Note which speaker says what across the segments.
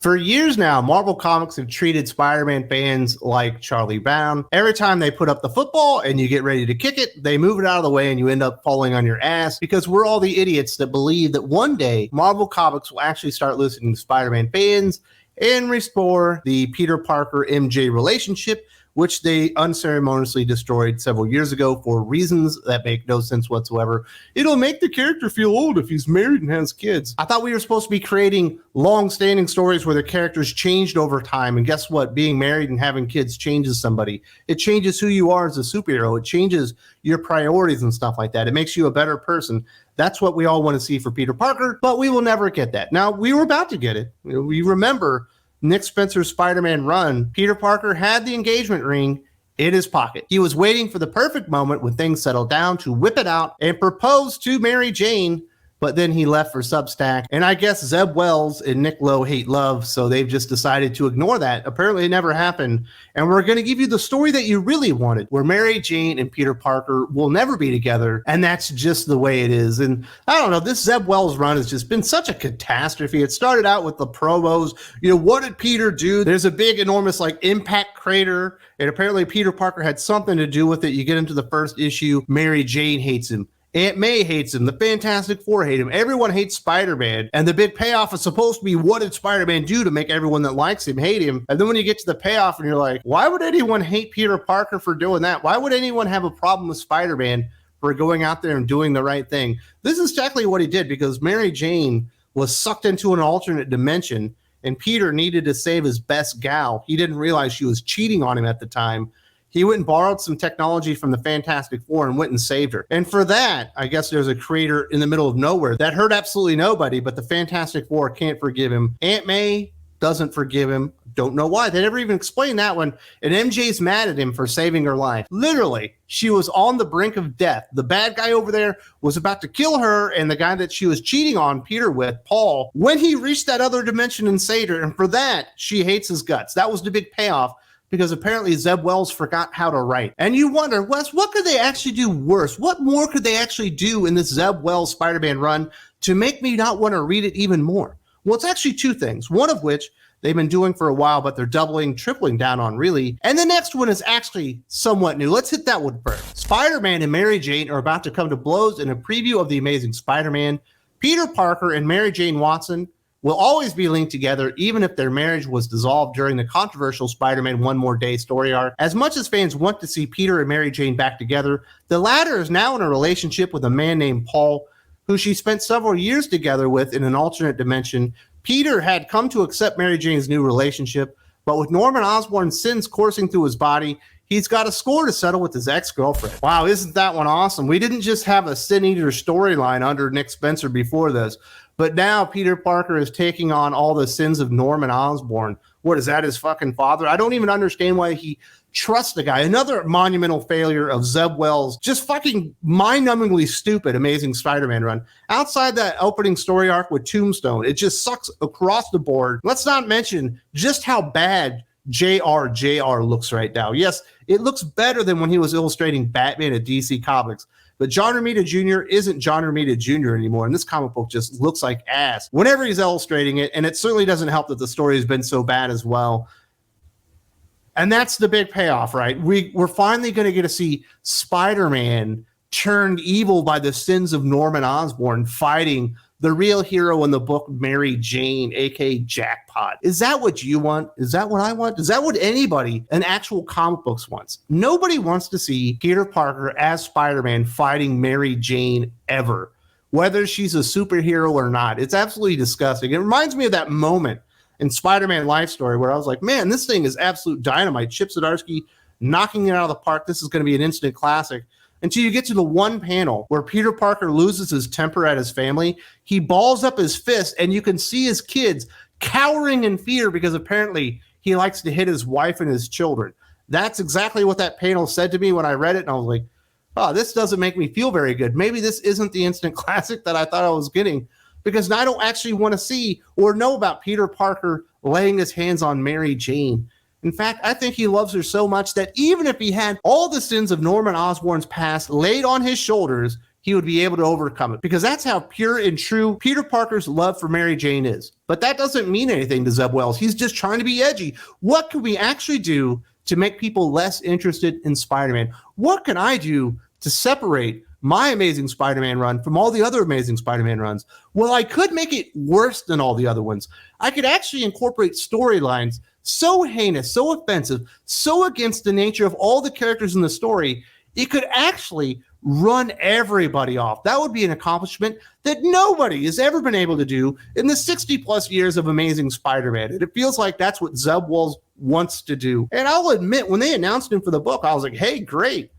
Speaker 1: For years now, Marvel Comics have treated Spider-Man fans like Charlie Brown. Every time they put up the football and you get ready to kick it, they move it out of the way and you end up falling on your ass because we're all the idiots that believe that one day Marvel Comics will actually start listening to Spider-Man fans and restore the Peter Parker MJ relationship, which they unceremoniously destroyed several years ago for reasons that make no sense whatsoever. It'll make the character feel old if he's married and has kids. I thought we were supposed to be creating long-standing stories where the characters changed over time, and guess what? Being married and having kids changes somebody. It changes who you are as a superhero. It changes your priorities and stuff like that. It makes you a better person. That's what we all want to see for Peter Parker, but we will never get that. Now, we were about to get it. We remember Nick Spencer's Spider-Man run. Peter Parker had the engagement ring in his pocket. He was waiting for the perfect moment when things settled down to whip it out and propose to Mary Jane, but then he left for Substack. And I guess Zeb Wells and Nick Lowe hate love, so they've just decided to ignore that. Apparently it never happened. And we're going to give you the story that you really wanted, where Mary Jane and Peter Parker will never be together, and that's just the way it is. And I don't know, this Zeb Wells run has just been such a catastrophe. It started out with the promos. What did Peter do? There's a big, enormous, impact crater, and apparently Peter Parker had something to do with it. You get into the first issue, Mary Jane hates him. Aunt May hates him. The Fantastic Four hate him. Everyone hates Spider-Man. And the big payoff is supposed to be, what did Spider-Man do to make everyone that likes him hate him? And then when you get to the payoff and you're like, why would anyone hate Peter Parker for doing that? Why would anyone have a problem with Spider-Man for going out there and doing the right thing? This is exactly what he did, because Mary Jane was sucked into an alternate dimension and Peter needed to save his best gal. He didn't realize she was cheating on him at the time. He went and borrowed some technology from the Fantastic Four and went and saved her. And for that, I guess there's a crater in the middle of nowhere that hurt absolutely nobody, but the Fantastic Four can't forgive him. Aunt May doesn't forgive him. Don't know why. They never even explained that one. And MJ's mad at him for saving her life. Literally, she was on the brink of death. The bad guy over there was about to kill her, and the guy that she was cheating on Peter with, Paul, when he reached that other dimension and saved her. And for that, she hates his guts. That was the big payoff, because apparently Zeb Wells forgot how to write. And you wonder, Wes, what could they actually do worse? What more could they actually do in this Zeb Wells Spider-Man run to make me not want to read it even more? Well, it's actually two things, one of which they've been doing for a while, but they're doubling, tripling down on really. And the next one is actually somewhat new. Let's hit that one first. Spider-Man and Mary Jane are about to come to blows in a preview of The Amazing Spider-Man. Peter Parker and Mary Jane Watson will always be linked together, even if their marriage was dissolved during the controversial Spider-Man One More Day story arc. As much as fans want to see Peter and Mary Jane back together, the latter is now in a relationship with a man named Paul, who she spent several years together with in an alternate dimension. Peter had come to accept Mary Jane's new relationship, but with Norman Osborn's sins coursing through his body, he's got a score to settle with his ex-girlfriend. Wow, isn't that one awesome? We didn't just have a Sin Eater storyline under Nick Spencer before this, but now Peter Parker is taking on all the sins of Norman Osborn. What, is that his fucking father? I don't even understand why he trusts the guy. Another monumental failure of Zeb Wells' just fucking mind-numbingly stupid Amazing Spider-Man run. Outside that opening story arc with Tombstone, it just sucks across the board. Let's not mention just how bad JR looks right now. Yes, it looks better than when he was illustrating Batman at DC Comics, but John Romita Jr. isn't John Romita Jr. anymore, and this comic book just looks like ass whenever he's illustrating it, and it certainly doesn't help that the story has been so bad as well. And that's the big payoff, right? We're finally going to get to see Spider-Man turned evil by the sins of Norman Osborn fighting the real hero in the book, Mary Jane, aka Jackpot. Is that what you want? Is that what I want? Is that what anybody in actual comic books wants? Nobody wants to see Peter Parker as Spider-Man fighting Mary Jane ever, whether she's a superhero or not. It's absolutely disgusting. It reminds me of that moment in Spider-Man Life Story where I was like, man, this thing is absolute dynamite. Chip Zdarsky knocking it out of the park. This is going to be an instant classic. Until you get to the one panel where Peter Parker loses his temper at his family. He balls up his fist, and you can see his kids cowering in fear because apparently he likes to hit his wife and his children. That's exactly what that panel said to me when I read it, and I was like, oh, this doesn't make me feel very good. Maybe this isn't the instant classic that I thought I was getting, because I don't actually want to see or know about Peter Parker laying his hands on Mary Jane. In fact, I think he loves her so much that even if he had all the sins of Norman Osborn's past laid on his shoulders, he would be able to overcome it, because that's how pure and true Peter Parker's love for Mary Jane is. But that doesn't mean anything to Zeb Wells. He's just trying to be edgy. What can we actually do to make people less interested in Spider-Man? What can I do to separate my Amazing Spider-Man run from all the other Amazing Spider-Man runs? Well, I could make it worse than all the other ones. I could actually incorporate storylines so heinous, so offensive, so against the nature of all the characters in the story, it could actually run everybody off. That would be an accomplishment that nobody has ever been able to do in the 60 plus years of Amazing Spider-Man. And it feels like that's what Zeb Wells wants to do. And I'll admit, when they announced him for the book, I was like, hey, great.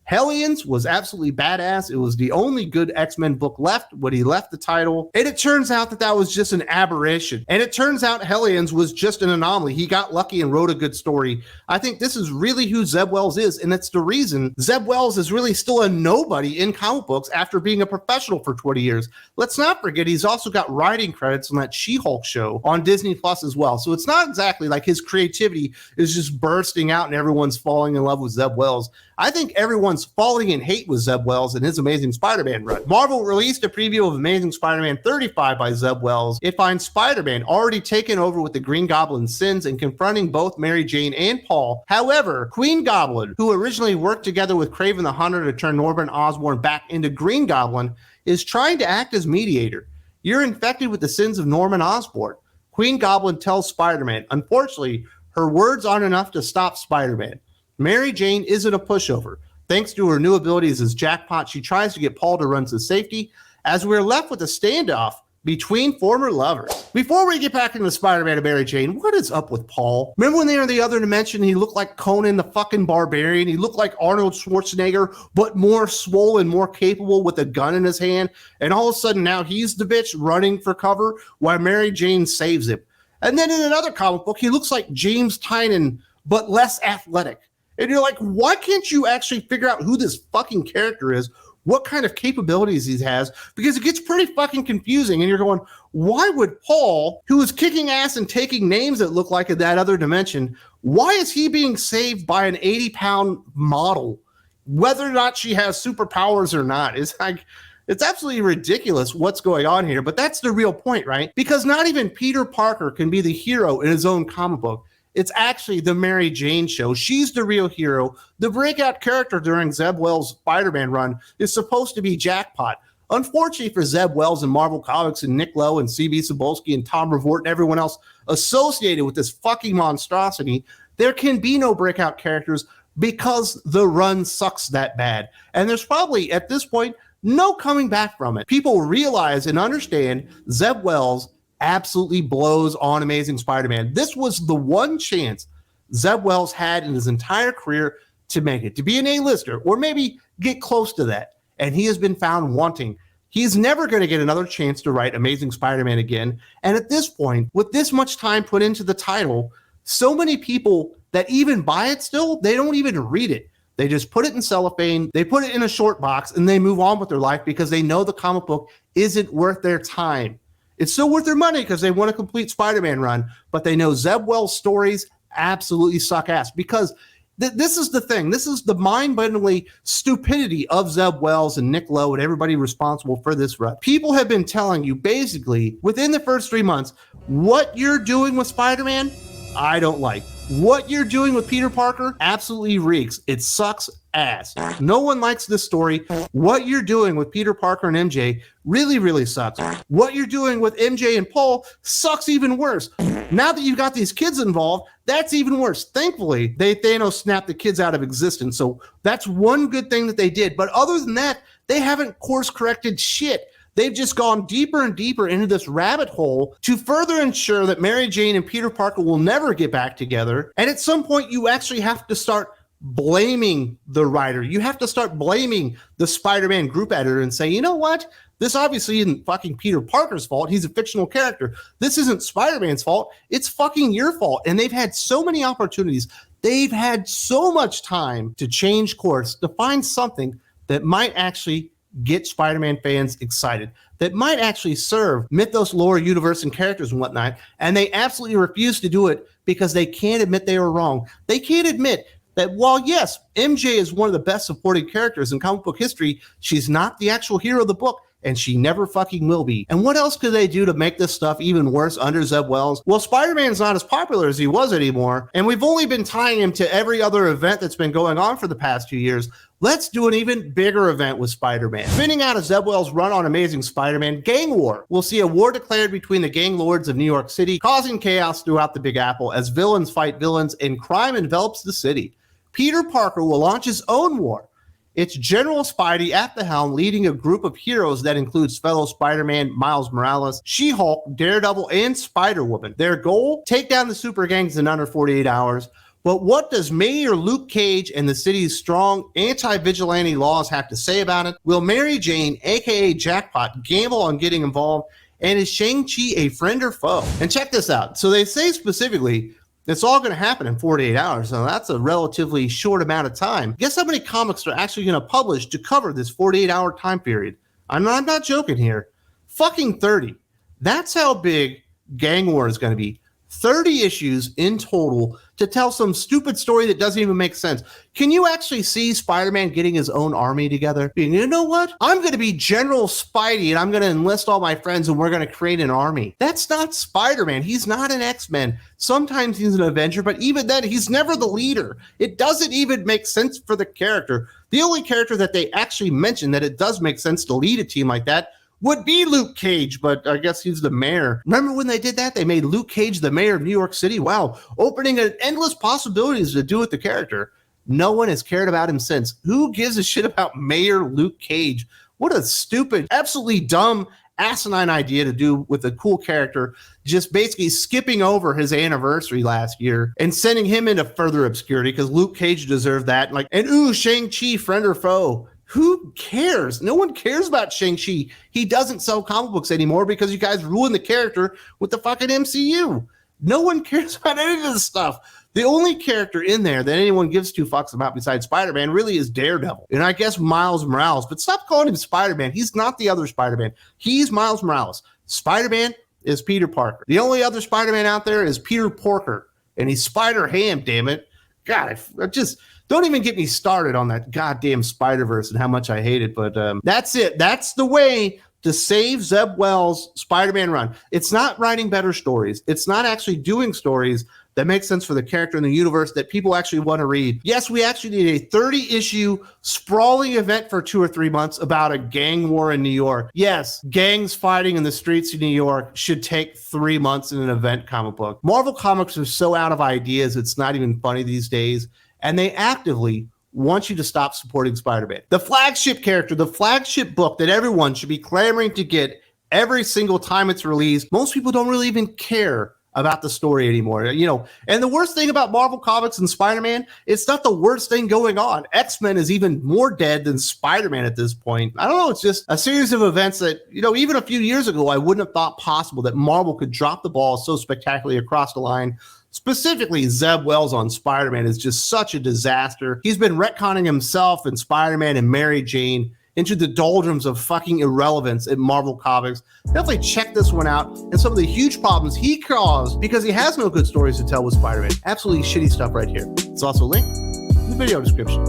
Speaker 1: Hellions was absolutely badass. It was the only good X-Men book left when he left the title. And it turns out that was just an aberration. And it turns out Hellions was just an anomaly. He got lucky and wrote a good story. I think this is really who Zeb Wells is. And that's the reason Zeb Wells is really still a nobody in comic books after being a professional for 20 years. Let's not forget, he's also got writing credits on that She-Hulk show on Disney Plus as well. So it's not exactly like his creativity is just bursting out and everyone's falling in love with Zeb Wells. I think everyone's falling in hate with Zeb Wells and his Amazing Spider-Man run. Marvel released a preview of Amazing Spider-Man 35 by Zeb Wells. It finds Spider-Man already taken over with the Green Goblin's sins and confronting both Mary Jane and Paul. However, Queen Goblin, who originally worked together with Kraven the Hunter to turn Norman Osborn back into Green Goblin, is trying to act as mediator. You're infected with the sins of Norman Osborn. Queen Goblin tells Spider-Man, unfortunately, her words aren't enough to stop Spider-Man. Mary Jane isn't a pushover. Thanks to her new abilities as Jackpot, she tries to get Paul to run to safety as we're left with a standoff between former lovers. Before we get back into Spider-Man and Mary Jane, what is up with Paul? Remember when they were in the other dimension, he looked like Conan the fucking Barbarian? He looked like Arnold Schwarzenegger, but more swollen, more capable with a gun in his hand. And all of a sudden now he's the bitch running for cover while Mary Jane saves him. And then in another comic book, he looks like James Tynion, but less athletic. And you're like, why can't you actually figure out who this fucking character is, what kind of capabilities he has? Because it gets pretty fucking confusing. And you're going, why would Paul, who is kicking ass and taking names that look like in that other dimension, why is he being saved by an 80-pound model, whether or not she has superpowers or not? It's like, it's absolutely ridiculous what's going on here. But that's the real point, right? Because not even Peter Parker can be the hero in his own comic book. It's actually the Mary Jane show. She's the real hero. The breakout character during Zeb Wells' Spider-Man run is supposed to be Jackpot. Unfortunately for Zeb Wells and Marvel Comics and Nick Lowe and C.B. Cebulski and Tom Brevoort and everyone else associated with this fucking monstrosity, there can be no breakout characters because the run sucks that bad. And there's probably, at this point, no coming back from it. People realize and understand Zeb Wells absolutely blows on Amazing Spider-Man. This was the one chance Zeb Wells had in his entire career to make it, to be an A-lister, or maybe get close to that. And he has been found wanting. He's never going to get another chance to write Amazing Spider-Man again. And at this point, with this much time put into the title, so many people that even buy it still, they don't even read it. They just put it in cellophane, they put it in a short box, and they move on with their life because they know the comic book isn't worth their time. It's still worth their money because they want a complete Spider-Man run, but they know Zeb Wells' stories absolutely suck ass because this is the thing. This is the mind-bendingly stupidity of Zeb Wells and Nick Lowe and everybody responsible for this run. People have been telling you basically within the first 3 months, what you're doing with Spider-Man, I don't like. What you're doing with Peter Parker absolutely reeks. It sucks ass. No one likes this story. What you're doing with Peter Parker and MJ really, really sucks. What you're doing with MJ and Paul sucks even worse. Now that you've got these kids involved, that's even worse. Thankfully, Thanos snapped the kids out of existence. So that's one good thing that they did. But other than that, they haven't course corrected shit. They've just gone deeper and deeper into this rabbit hole to further ensure that Mary Jane and Peter Parker will never get back together. And at some point, you actually have to start blaming the writer. You have to start blaming the Spider-Man group editor and say, you know what? This obviously isn't fucking Peter Parker's fault. He's a fictional character. This isn't Spider-Man's fault. It's fucking your fault. And they've had so many opportunities. They've had so much time to change course, to find something that might actually get Spider-Man fans excited, that might actually serve Mythos lore, universe, and characters and whatnot. And they absolutely refuse to do it because they can't admit they were wrong. They can't admit that while, yes, MJ is one of the best supporting characters in comic book history, she's not the actual hero of the book, and she never fucking will be. And what else could they do to make this stuff even worse under Zeb Wells? Well, Spider-Man's not as popular as he was anymore, and we've only been tying him to every other event that's been going on for the past 2 years. Let's do an even bigger event with Spider-Man. Spinning out of Zeb Wells' run on Amazing Spider-Man, Gang War. We'll see a war declared between the gang lords of New York City, causing chaos throughout the Big Apple as villains fight villains and crime envelops the city. Peter Parker will launch his own war. It's General Spidey at the helm, leading a group of heroes that includes fellow Spider-Man Miles Morales, She-Hulk, Daredevil, and Spider-Woman. Their goal? Take down the super gangs in under 48 hours. But what does Mayor Luke Cage and the city's strong anti-vigilante laws have to say about it? Will Mary Jane, aka Jackpot, gamble on getting involved? And is Shang-Chi a friend or foe? And check this out. So they say specifically, it's all going to happen in 48 hours. So that's a relatively short amount of time. Guess how many comics are actually going to publish to cover this 48-hour time period? I'm not joking here. Fucking 30. That's how big Gang War is going to be. 30 issues in total to tell some stupid story that doesn't even make sense. Can you actually see Spider-Man getting his own army together? Being, you know what? I'm going to be General Spidey and I'm going to enlist all my friends and we're going to create an army. That's not Spider-Man. He's not an X-Men. Sometimes he's an Avenger, but even then, he's never the leader. It doesn't even make sense for the character. The only character that they actually mention that it does make sense to lead a team like that would be Luke Cage, but I guess he's the mayor. Remember when they did that? They made Luke Cage the mayor of New York City. Wow, opening endless possibilities to do with the character. No one has cared about him since. Who gives a shit about Mayor Luke Cage? What a stupid, absolutely dumb, asinine idea to do with a cool character, just basically skipping over his anniversary last year and sending him into further obscurity because Luke Cage deserved that. Like, and ooh, Shang-Chi, friend or foe? Who cares? No one cares about Shang-Chi. He doesn't sell comic books anymore because you guys ruined the character with the fucking MCU. No one cares about any of this stuff. The only character in there that anyone gives two fucks about besides Spider-Man really is Daredevil. And I guess Miles Morales, but stop calling him Spider-Man. He's not the other Spider-Man. He's Miles Morales. Spider-Man is Peter Parker. The only other Spider-Man out there is Peter Porker. And he's Spider-Ham, damn it. God, I just... Don't even get me started on that goddamn Spider-Verse and how much I hate it. But that's it. That's the way to save Zeb Wells' Spider-Man run. It's not writing better stories. It's not actually doing stories that make sense for the character in the universe that people actually want to read. Yes, we actually need a 30-issue sprawling event for 2 or 3 months about a gang war in New York. Yes, gangs fighting in the streets of New York should take 3 months in an event comic book. Marvel Comics are so out of ideas, it's not even funny these days. And they actively want you to stop supporting Spider-Man. The flagship character, the flagship book that everyone should be clamoring to get every single time it's released. Most people don't really even care about the story anymore, you know. And the worst thing about Marvel Comics and Spider-Man, it's not the worst thing going on. X-Men is even more dead than Spider-Man at this point. I don't know, it's just a series of events that, you know, even a few years ago, I wouldn't have thought possible that Marvel could drop the ball so spectacularly across the line. Specifically, Zeb Wells on Spider-Man is just such a disaster. He's been retconning himself and Spider-Man and Mary Jane into the doldrums of fucking irrelevance in Marvel Comics. Definitely check this one out and some of the huge problems he caused because he has no good stories to tell with Spider-Man. Absolutely shitty stuff right here. It's also linked in the video description.